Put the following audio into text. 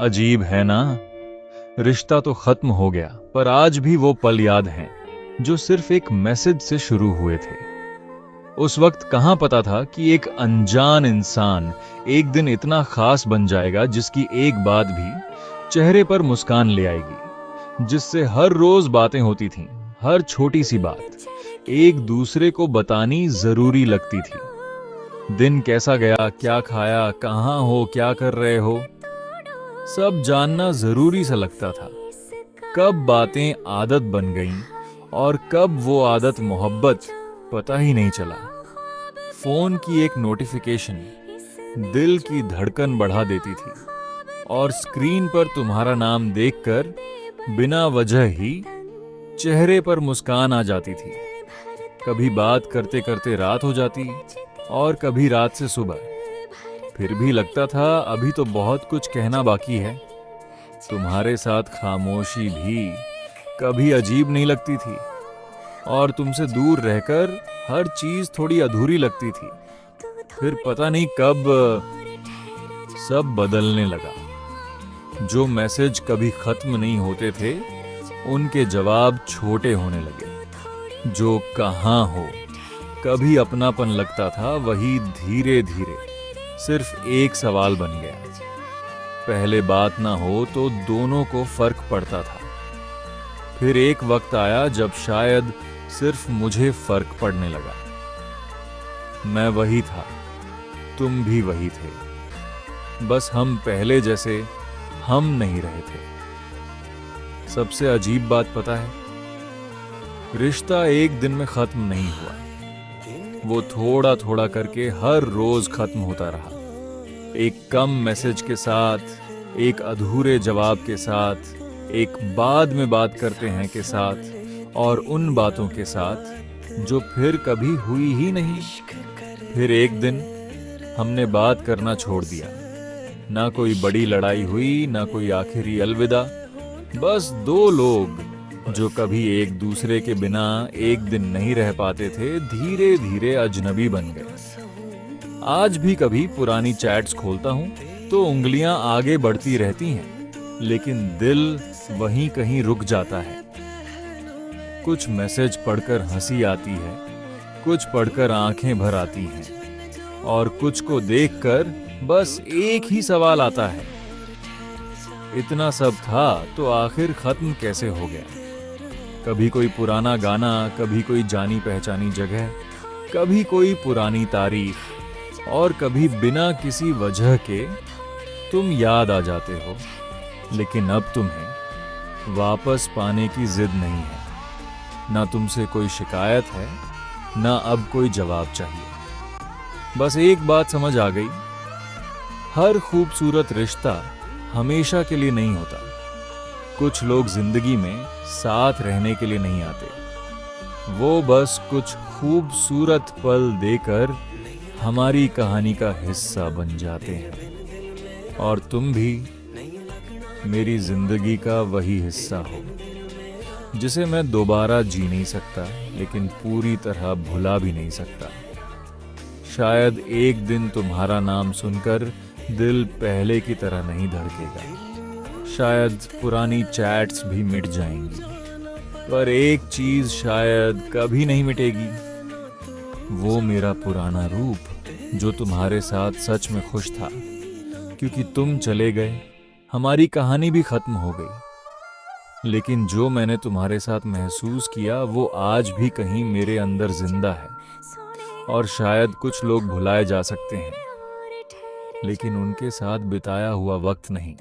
अजीब है ना। रिश्ता तो खत्म हो गया, पर आज भी वो पल याद हैं जो सिर्फ एक मैसेज से शुरू हुए थे। उस वक्त कहां पता था कि एक अनजान इंसान एक दिन इतना खास बन जाएगा जिसकी एक बात भी चेहरे पर मुस्कान ले आएगी, जिससे हर रोज बातें होती थीं, हर छोटी सी बात एक दूसरे को बतानी जरूरी लगती थी। दिन कैसा गया, क्या खाया, कहां हो, क्या कर रहे हो, सब जानना जरूरी सा लगता था। कब बातें आदत बन गईं और कब वो आदत मोहब्बत, पता ही नहीं चला। फोन की एक नोटिफिकेशन दिल की धड़कन बढ़ा देती थी और स्क्रीन पर तुम्हारा नाम देखकर बिना वजह ही चेहरे पर मुस्कान आ जाती थी। कभी बात करते करते रात हो जाती और कभी रात से सुबह। फिर भी लगता था अभी तो बहुत कुछ कहना बाकी है। तुम्हारे साथ खामोशी भी कभी अजीब नहीं लगती थी और तुमसे दूर रहकर हर चीज थोड़ी अधूरी लगती थी। फिर पता नहीं कब सब बदलने लगा। जो मैसेज कभी खत्म नहीं होते थे उनके जवाब छोटे होने लगे। जो कहाँ हो कभी अपनापन लगता था वही धीरे धीरे सिर्फ एक सवाल बन गया। पहले बात ना हो तो दोनों को फर्क पड़ता था। फिर एक वक्त आया जब शायद सिर्फ मुझे फर्क पड़ने लगा। मैं वही था, तुम भी वही थे, बस हम पहले जैसे हम नहीं रहे थे। सबसे अजीब बात पता है, रिश्ता एक दिन में खत्म नहीं हुआ। वो थोड़ा थोड़ा करके हर रोज खत्म होता रहा। एक कम मैसेज के साथ, एक अधूरे जवाब के साथ, एक बाद में बात करते हैं के साथ, और उन बातों के साथ जो फिर कभी हुई ही नहीं। फिर एक दिन हमने बात करना छोड़ दिया। ना कोई बड़ी लड़ाई हुई, ना कोई आखिरी अलविदा। बस दो लोग जो कभी एक दूसरे के बिना एक दिन नहीं रह पाते थे, धीरे धीरे अजनबी बन गए। आज भी कभी पुरानी चैट्स खोलता हूं तो उंगलियां आगे बढ़ती रहती हैं, लेकिन दिल वहीं कहीं रुक जाता है। कुछ मैसेज पढ़कर हंसी आती है, कुछ पढ़कर आंखें भर आती हैं, और कुछ को देखकर बस एक ही सवाल आता है, इतना सब था तो आखिर खत्म कैसे हो गया। कभी कोई पुराना गाना, कभी कोई जानी पहचानी जगह, कभी कोई पुरानी तारीख, और कभी बिना किसी वजह के तुम याद आ जाते हो। लेकिन अब तुम्हें वापस पाने की जिद नहीं है। ना तुमसे कोई शिकायत है, ना अब कोई जवाब चाहिए। बस एक बात समझ आ गई, हर खूबसूरत रिश्ता हमेशा के लिए नहीं होता। कुछ लोग जिंदगी में साथ रहने के लिए नहीं आते, वो बस कुछ खूबसूरत पल देकर हमारी कहानी का हिस्सा बन जाते हैं। और तुम भी मेरी जिंदगी का वही हिस्सा हो जिसे मैं दोबारा जी नहीं सकता, लेकिन पूरी तरह भुला भी नहीं सकता। शायद एक दिन तुम्हारा नाम सुनकर दिल पहले की तरह नहीं धड़केगा। शायद पुरानी चैट्स भी मिट जाएंगी, पर एक चीज शायद कभी नहीं मिटेगी, वो मेरा पुराना रूप जो तुम्हारे साथ सच में खुश था। क्योंकि तुम चले गए, हमारी कहानी भी खत्म हो गई, लेकिन जो मैंने तुम्हारे साथ महसूस किया वो आज भी कहीं मेरे अंदर जिंदा है। और शायद कुछ लोग भुलाए जा सकते हैं, लेकिन उनके साथ बिताया हुआ वक्त नहीं।